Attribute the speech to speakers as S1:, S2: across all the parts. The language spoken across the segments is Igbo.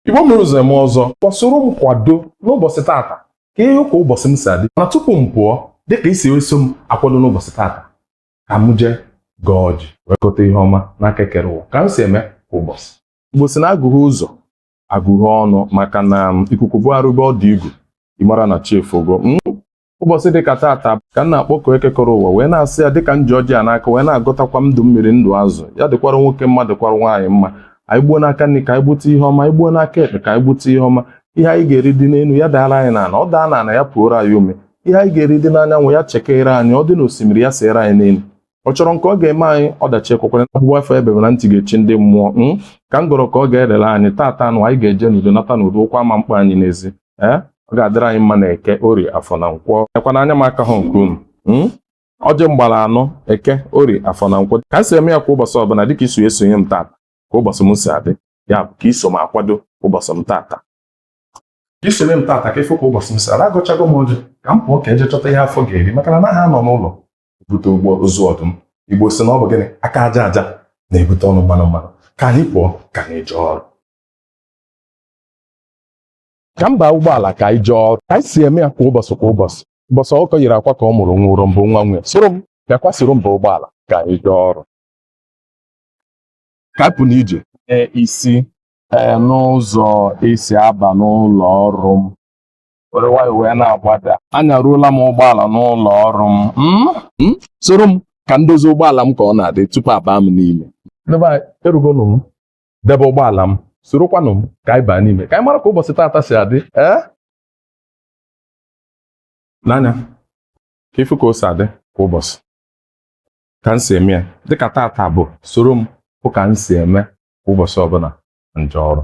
S1: Igbo mere ụzọ eme ọzọ kpọsoro m kwado n'ụbọchị tata ka ihe ụka ụbọchị m si adị mana tupu m pụọ dịka isi eso m akwado n'ụbọchị tata ka m jee gọọ ọjị wee gote ihe ọma n'aka ekere ụwa ka m si eme kwa ụbọchị. Igbo si na agụghị ụzọ agụghị ọnụ maka na ikuku bụgharị ebe ọ dị igu ịmara na chi efogo. Ụbọchị dịka tata ka m na-akpọkọ ekekọrọ ụwa wee na-asị ya dịka nji ọjị a n'aka wee na-agọtakwa ndụ mmiri ndụ azụ ya dịkwara nwoke mma dịkwara nwaanyị mma. Anyị gbuo n'aka nri ka anyị gbute ihe ọma, anyị gbuo n'aka ekpe ka anyị gbute ihe ọma. Ihe anyị ga-eri dị n'elu ya daara anyị n'ala, ọ daa n'ala ya pụoro anyị ume. Ihe anyị ga-eri dị n'anyanwụ ya chekere anyị, ọ dị n'osimiri ya seere anyị n'elu. Ọ chọrọ nke ọ ga-eme anyị ọdachi ekwekwere agbụgbọ afọ ebe na ntị ga-echi ndị mmụọ ka m gọrọ ka ọ ga-erere anyị tata anụ anyị ga-eje n'udo nata n'udo ụkwa ama mkpa anyị n'ezi. Ọ ga-adịrị anyị mma na eke orie afọ na nkwọ ekwa n'anya m aka ha nke unu. Ọjị mgbara anọ eke orie afọ na nkwọ ka m si eme ya kwa ụbọchị ọbụla dịka iso esonye m tata ka ụbọchị m si adị ya bụ ka iso m akwado ụbọchị m tata ka isonye m tata ka ịfụ ka ụbọchị m si adị. Agụchago m ọjị ka m pụọ ka eje chọta ihe afọ ga-eri maka na naghị anọ n'ụlọ bute ụgbọ ozu ọdụm. Igbo si na ọ bụ gịnị aka aja aja na-ebute ọnụ mmanụ mmanụ. Ka anyị pụọ ka anyị jee ọrụ. Ka m baa ụgbọala ka anyị jee ọrụ ka anyị si eme ya kwa ụbọchị ụbọchị ọkọ yiri akwa ka ọ mụrụ nwụrụ mbụ nwa nwunye soro m bịakwa soro m baa ụgbọala ka anyị jee ọrụ. Ka anyị pụ n'ije isi n'ụzọ esi aba n'ụlọ ọrụ m were nwayọ wee na-agbada. Anyaruola m ụgbọala n'ụlọ ọrụ m. Soro m ka ndozi ụgbọala m ka ọ na-adị tupu abaa m n'ime. Erugonụ m debe ụgbọala m sorokwanụ m ka anyị baa n'ime ka anyị mara ka ụbọchị tata si adị. N'anya ka ifu ka o si adị kwa ụbọchị ka m si eme ya dịka tata bụ soro m hụ ka m si eme kwa ụbọchị ọbụla nje ọrụ.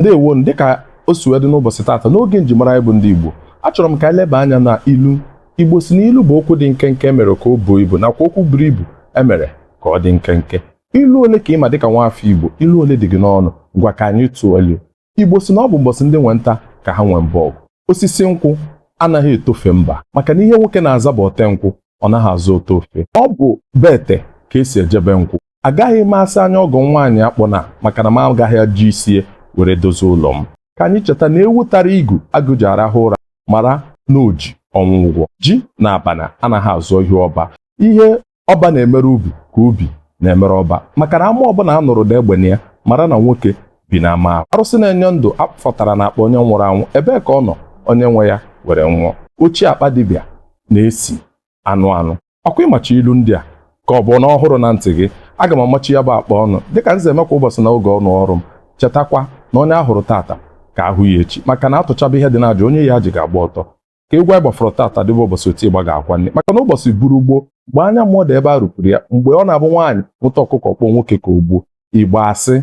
S1: Ndewo dịka o si wee dị n'ụbọchị tata n'oge njimara anyị bụ ndị Igbo achọrọ m ka anyị leba anya na ilu. Igbo si na ilu bụ okwu dị nkenke emere ka o buo ibu nakwa okwu buru ibu emere ka ọ dị nkenke. Ilu ole ka ịma dịka nwaafọ Igbo? Ilu ole dị gị n'ọnụ? Ngwa ka anyị tụọ ilu. Igbo si na ọ bụ ụbọchị ndị nwe nta ka ha nwee mbọ ọgụ. Osisi nkwụ anaghị etofe mba maka na ihe nwoke na-aza bụ ote nkwụ ọ naghị azụ ote ofe. Ọ bụ bete ka esi ejebe nkwụ. Agaghị m asị anya ọgọ nwaanyị akpọna maka na m agaghị ajụ isie were dozie ụlọ m. Ka anyị cheta na ewu tara igu agụ ji arahụ ụra mara na oji ọnwụ ụgwọ. Ji na abana anaghị azụ ihe ọba. Ihe ọba na-emere ubi ka ubi na-emere ọba maka na ama ọbụla a nụrụ da egbe ya mara na nwoke bi na ama. Arụsị na-enye ndụ afọtara na akpa onye nwụrụ anwụ ebee ka ọ nọ onye nwe ya were nwụọ. Ochie akpa dibịa na-esi anụ. Ọkwa ịmachi ilu ndị a ka ọ bụ na ọhụrụ na ntị gị aga m amachi ya bụ akpa ọnụ dịka nze eme kwa ụbọchị na oge ọnụ ọrụ m. Chetakwa na onye ahụrụ tata ka ahụ ya echi maka na atụchaba ihe dị n'aja onye ya ji ga-agba ọtọ. Ka egwu anyị gbafọrọ tata dịbụ ụbọchị otu ịgba ga-akwa nne maka na ụbọchị buru ugbo mgbe anya mmụọ dị ebe a rụpụrụ ya mgbe ọ na-abụ nwaanyị mụta ọkụkọ kpọọ nwoke ka o gbuo. Igbo asị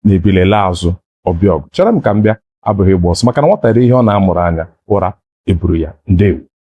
S1: na ebilela azụ ọbịa ọgụ. Chere m ka m bịa abụghị ịgba ọsọ maka na nwata iri ihe ọ na-amụrụ anya ụra eburu ya. Ndewo.